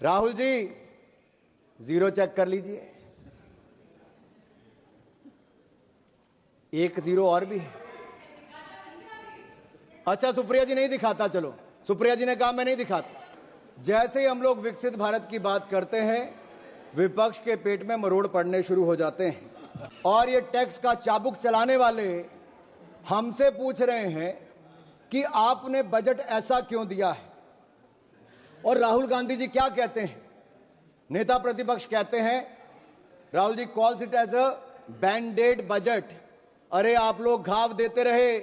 Rahul ji zero check कर लीजिए, एक जीरो और भी है। अच्छा सुप्रिया जी नहीं दिखाता, चलो सुप्रिया जी ने कहा मैं नहीं दिखाता। जैसे ही हम लोग विकसित भारत की बात करते हैं विपक्ष के पेट में मरोड़ पड़ने शुरू हो जाते हैं और ये टैक्स का चाबुक चलाने वाले हमसे पूछ रहे हैं कि आपने बजट ऐसा क्यों दिया है। और राहुल गांधी जी क्या कहते हैं, नेता प्रतिपक्ष कहते हैं, Rahul ji calls it as a banded budget. अरे आप लोग घाव देते रहे,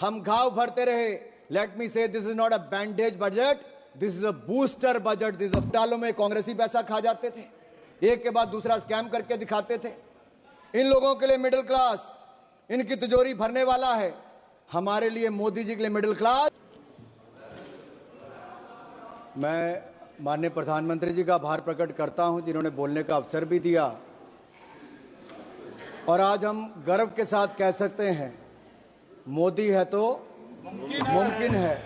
हम घाव भरते रहे। Late me say this is not a bandage budget, this is a booster budget. This अस्पतालों में कांग्रेसी पैसा खा जाते थे, एक के बाद दूसरा स्कैम करके दिखाते थे। इन लोगों के लिए मिडिल क्लास इनकी तिजोरी भरने वाला है, हमारे लिए मोदी जी के लिए मिडिल क्लास। मैं माननीय प्रधानमंत्री जी का आभार प्रकट करता हूं जिन्होंने बोलने का अवसर भी दिया और आज हम गर्व के साथ कह सकते हैं मोदी है तो मुमकिन है।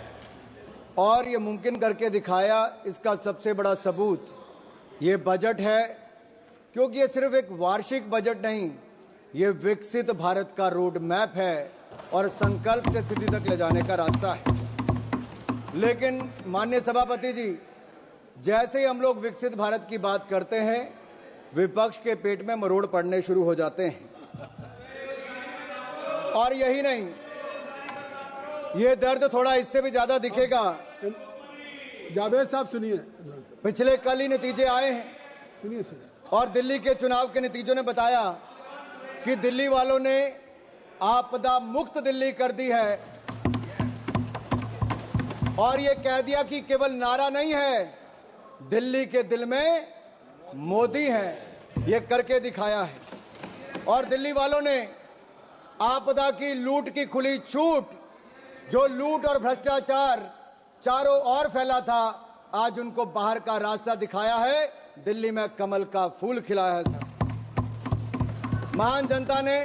और ये मुमकिन करके दिखाया, इसका सबसे बड़ा सबूत ये बजट है, क्योंकि ये सिर्फ एक वार्षिक बजट नहीं, ये विकसित भारत का रोड मैप है और संकल्प से सिद्धि तक ले जाने का रास्ता है। लेकिन माननीय सभापति जी, जैसे ही हम लोग विकसित भारत की बात करते हैं विपक्ष के पेट में मरोड़ पड़ने शुरू हो जाते हैं। और यही नहीं, ये दर्द थोड़ा इससे भी ज्यादा दिखेगा। जावेद साहब सुनिए, पिछले कल ही नतीजे आए हैं, सुनिए सुनिए। और दिल्ली के चुनाव के नतीजों ने बताया कि दिल्ली वालों ने आपदा मुक्त दिल्ली कर दी है। और ये कह दिया कि केवल नारा नहीं है, दिल्ली के दिल में मोदी है, ये करके दिखाया है। और दिल्ली वालों ने आपदा की लूट की खुली छूट, जो लूट और भ्रष्टाचार चारों ओर फैला था, आज उनको बाहर का रास्ता दिखाया है। दिल्ली में कमल का फूल खिलाया है। महान जनता ने,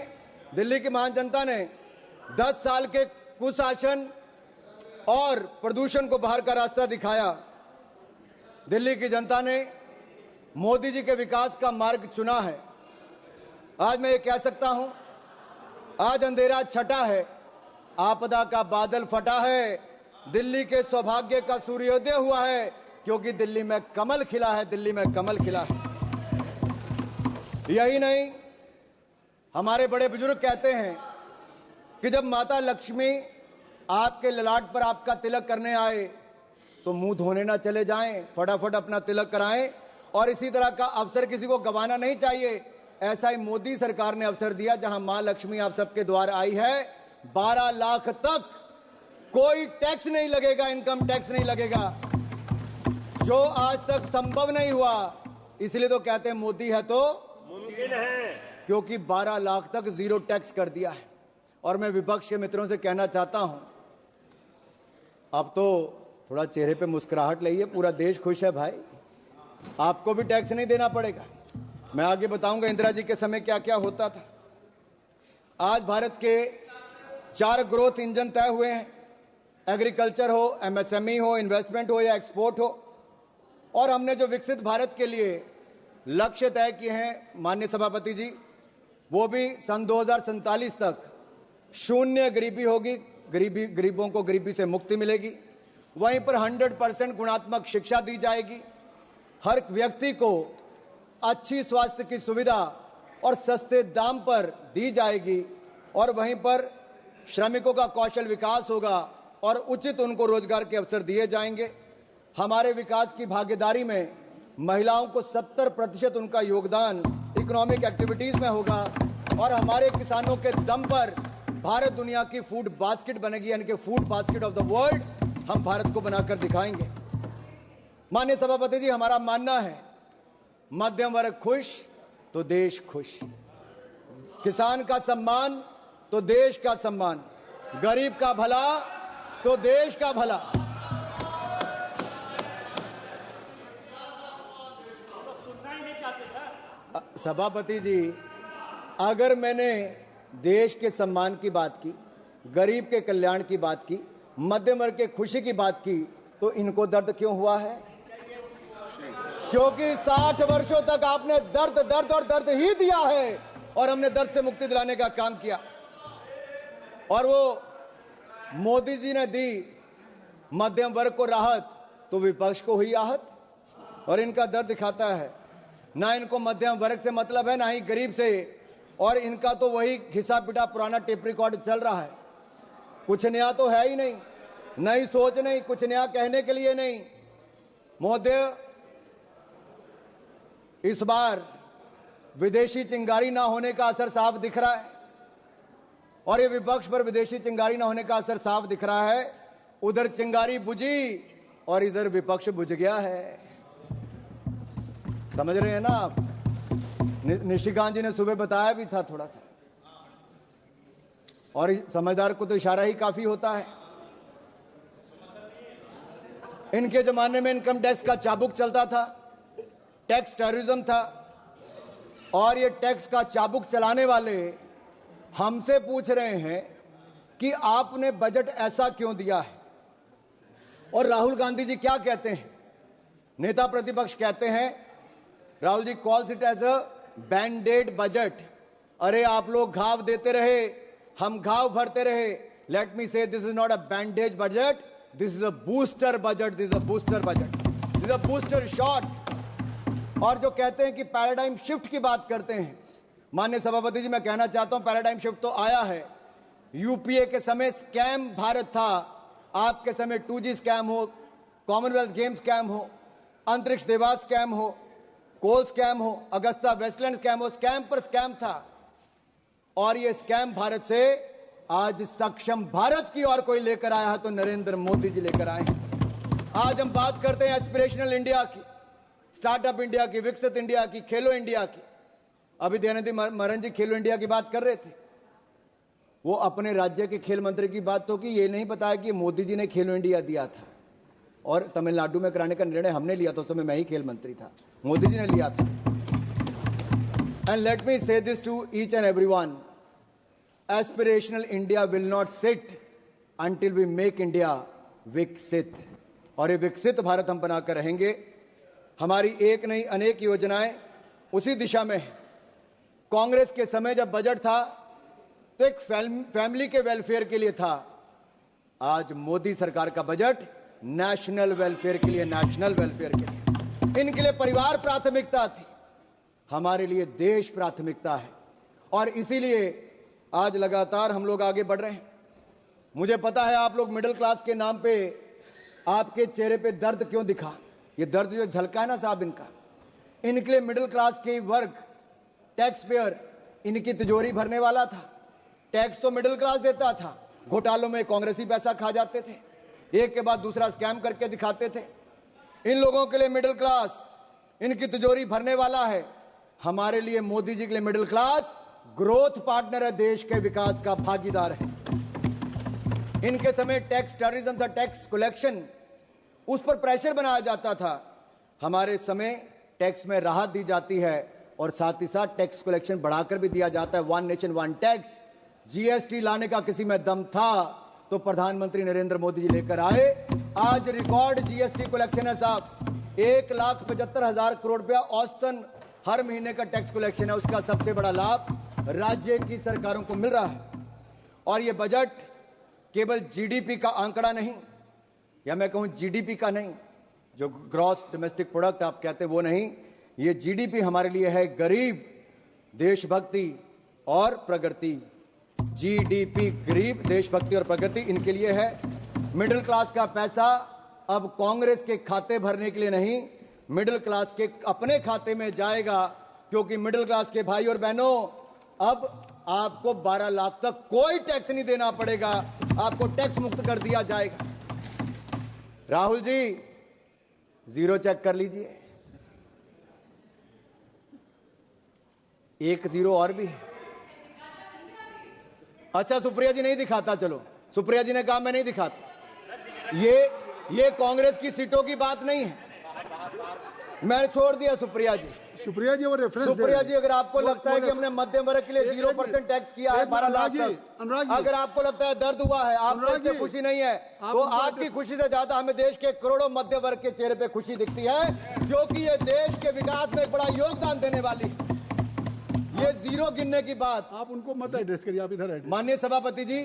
दिल्ली की महान जनता ने 10 साल के कुशासन और प्रदूषण को बाहर का रास्ता दिखाया। दिल्ली की जनता ने मोदी जी के विकास का मार्ग चुना है। आज मैं ये कह सकता हूं, आज अंधेरा छटा है, आपदा का बादल फटा है, दिल्ली के सौभाग्य का सूर्योदय हुआ है, क्योंकि दिल्ली में कमल खिला है, दिल्ली में कमल खिला है। यही नहीं, हमारे बड़े बुजुर्ग कहते हैं कि जब माता लक्ष्मी आपके ललाट पर आपका तिलक करने आए तो मुंह धोने ना चले जाएं, फटाफट अपना तिलक कराएं। और इसी तरह का अवसर किसी को गंवाना नहीं चाहिए। ऐसा ही मोदी सरकार ने अवसर दिया, जहां मां लक्ष्मी आप सबके द्वार आई है। 12 लाख तक कोई टैक्स नहीं लगेगा, इनकम टैक्स नहीं लगेगा, जो आज तक संभव नहीं हुआ। इसलिए तो कहते हैं मोदी है तो मुमकिन है, क्योंकि 12 लाख तक जीरो टैक्स कर दिया है। और मैं विपक्ष के मित्रों से कहना चाहता हूं, अब तो थोड़ा चेहरे पे मुस्कुराहट लाइए, पूरा देश खुश है भाई, आपको भी टैक्स नहीं देना पड़ेगा। मैं आगे बताऊंगा इंदिरा जी के समय क्या क्या होता था। आज भारत के 4 ग्रोथ इंजन तय हुए हैं, एग्रीकल्चर हो, एमएसएमई हो, इन्वेस्टमेंट हो या एक्सपोर्ट हो। और हमने जो विकसित भारत के लिए लक्ष्य तय किए हैं माननीय सभापति जी, वो भी सन 2047 तक शून्य गरीबी होगी, गरीबों को गरीबी से मुक्ति मिलेगी। वहीं पर 100% गुणात्मक शिक्षा दी जाएगी, हर व्यक्ति को अच्छी स्वास्थ्य की सुविधा और सस्ते दाम पर दी जाएगी। और वहीं पर श्रमिकों का कौशल विकास होगा और उचित उनको रोजगार के अवसर दिए जाएंगे। हमारे विकास की भागीदारी में महिलाओं को 70% उनका योगदान इकोनॉमिक एक्टिविटीज में होगा। और हमारे किसानों के दम पर भारत दुनिया की फूड बास्केट बनेगी, यानी कि food basket of the world हम भारत को बनाकर दिखाएंगे। माननीय सभापति जी, हमारा मानना है मध्यम वर्ग खुश तो देश खुश, किसान का सम्मान तो देश का सम्मान, गरीब का भला तो देश का भला। सभापति जी, अगर मैंने देश के सम्मान की बात की, गरीब के कल्याण की बात की, मध्यम वर्ग के खुशी की बात की, तो इनको दर्द क्यों हुआ है? क्योंकि 60 वर्षों तक आपने दर्द दर्द और दर्द ही दिया है और हमने दर्द से मुक्ति दिलाने का काम किया। और वो मोदी जी ने दी मध्यम वर्ग को राहत तो विपक्ष को हुई आहत, और इनका दर्द दिखाता है। ना इनको मध्यम वर्ग से मतलब है, ना ही गरीब से, और इनका तो वही घिसा पिटा पुराना टेप रिकॉर्ड चल रहा है। कुछ नया तो है ही नहीं, नई सोच नहीं, कुछ नया कहने के लिए नहीं। महोदय, इस बार विदेशी चिंगारी ना होने का असर साफ दिख रहा है, और ये विपक्ष पर विदेशी चिंगारी ना होने का असर साफ दिख रहा है। उधर चिंगारी बुझी और इधर विपक्ष बुझ गया है। समझ रहे हैं ना आप? निशिकांत जी ने सुबह बताया भी था थोड़ा सा, और समझदार को तो इशारा ही काफी होता है। इनके जमाने में इनकम टैक्स का चाबुक चलता था, टैक्स टेररिज्म था, और ये टैक्स का चाबुक चलाने वाले हमसे पूछ रहे हैं कि आपने बजट ऐसा क्यों दिया है। और राहुल गांधी जी क्या कहते हैं? नेता प्रतिपक्ष कहते हैं, Rahul ji calls it as a banded budget. अरे आप लोग घाव देते रहे, हम घाव भरते रहे। Late me say this is not a bandage budget, this is a booster budget, this is a booster budget, this is a booster shot. और जो कहते हैं कि पैराडाइम शिफ्ट की बात करते हैं, माननीय सभापति जी मैं कहना चाहता हूं पैराडाइम शिफ्ट तो आया है। यूपीए के समय स्कैम भारत था, आपके समय 2G स्कैम हो, कॉमनवेल्थ गेम स्कैम हो, अंतरिक्ष देवास स्कैम हो, कोल स्कैम हो, अगस्ता वेस्टलैंड स्कैम हो, स्कैम पर स्कैम था। और ये स्कैम भारत से आज सक्षम भारत की और कोई लेकर आया है तो नरेंद्र मोदी जी लेकर आए हैं। आज हम बात करते हैं एस्पिरेशनल इंडिया की, स्टार्टअप इंडिया की, विकसित इंडिया की, खेलो इंडिया की। अभी दयानिधि मारन जी खेलो इंडिया की बात कर रहे थे, वो अपने राज्य के खेल मंत्री की बात तो की, ये नहीं बताया कि मोदी जी ने खेलो इंडिया दिया था और तमिलनाडु में कराने का निर्णय हमने लिया था। उस समय मैं ही खेल मंत्री था, मोदी जी ने लिया था। And let me say this to each and everyone, aspirational India will not sit until we make India विकसित। और ये विकसित भारत हम बनाकर रहेंगे। हमारी एक नहीं अनेक योजनाएं उसी दिशा में है। कांग्रेस के समय जब बजट था तो एक फैमिली के वेलफेयर के लिए था। आज मोदी सरकार का बजट नेशनल वेलफेयर के लिए, नेशनल वेलफेयर के लिए। इनके लिए परिवार प्राथमिकता थी, हमारे लिए देश प्राथमिकता है। और इसीलिए आज लगातार हम लोग आगे बढ़ रहे हैं। मुझे पता है आप लोग मिडिल क्लास के नाम पे, आपके चेहरे पे दर्द क्यों दिखा। ये दर्द जो झलका है ना साहब इनका, इनके लिए मिडिल क्लास के वर्ग, टैक्स पेयर इनकी तिजोरी भरने वाला था। टैक्स तो मिडिल क्लास देता था, घोटालों में कांग्रेसी पैसा खा जाते थे, एक के बाद दूसरा स्कैम करके दिखाते थे। इन लोगों के लिए मिडिल क्लास इनकी तिजोरी भरने वाला है। हमारे लिए मोदी जी के लिए मिडिल क्लास ग्रोथ पार्टनर है, देश के विकास का भागीदार है। इनके समय टैक्स टेररिज्म था, टैक्स कलेक्शन, उस पर प्रेशर बनाया जाता था। हमारे समय टैक्स में राहत दी जाती है और साथ ही साथ टैक्स कलेक्शन बढ़ाकर भी दिया जाता है। One nation one tax, GST लाने का किसी में दम था तो प्रधानमंत्री नरेंद्र मोदी जी लेकर आए। आज रिकॉर्ड जीएसटी कलेक्शन है साहब, 1,75,000 करोड़ रुपया औसतन हर महीने का टैक्स कलेक्शन है। उसका सबसे बड़ा लाभ राज्य की सरकारों को मिल रहा है। और यह बजट केवल जीडीपी का आंकड़ा नहीं, या मैं कहूं जीडीपी का नहीं, जो ग्रॉस डोमेस्टिक प्रोडक्ट आप कहते हैं वो नहीं, ये जीडीपी हमारे लिए है गरीब, देशभक्ति और प्रगति। जीडीपी गरीब, देशभक्ति और प्रगति इनके लिए है। मिडिल क्लास का पैसा अब कांग्रेस के खाते भरने के लिए नहीं, मिडिल क्लास के अपने खाते में जाएगा। क्योंकि मिडिल क्लास के भाई और बहनों, अब आपको 12 लाख तक कोई टैक्स नहीं देना पड़ेगा, आपको टैक्स मुक्त कर दिया जाएगा। राहुल जी जीरो चेक कर लीजिए, 1 जीरो और भी है। अच्छा सुप्रिया जी नहीं दिखाता, चलो सुप्रिया जी ने कहा मैं नहीं दिखाता। ये कांग्रेस की सीटों की बात नहीं है, मैंने छोड़ दिया सुप्रिया जी। सुप्रिया जी वो रेफरेंस सुप्रिया जी, अगर आपको लगता है कि हमने मध्यम वर्ग के लिए 0% टैक्स किया है 12 लाख तक, अगर आपको लगता है दर्द हुआ है, आपको इससे खुशी नहीं है, तो आपकी खुशी से ज्यादा हमें देश के करोड़ों मध्य वर्ग के चेहरे पे खुशी दिखती है, क्योंकि ये देश के विकास में एक बड़ा योगदान देने वाली। ये जीरो गिनने की बात आप उनको मत एड्रेस करिए, आप इधर एड्रेस। माननीय सभापति जी,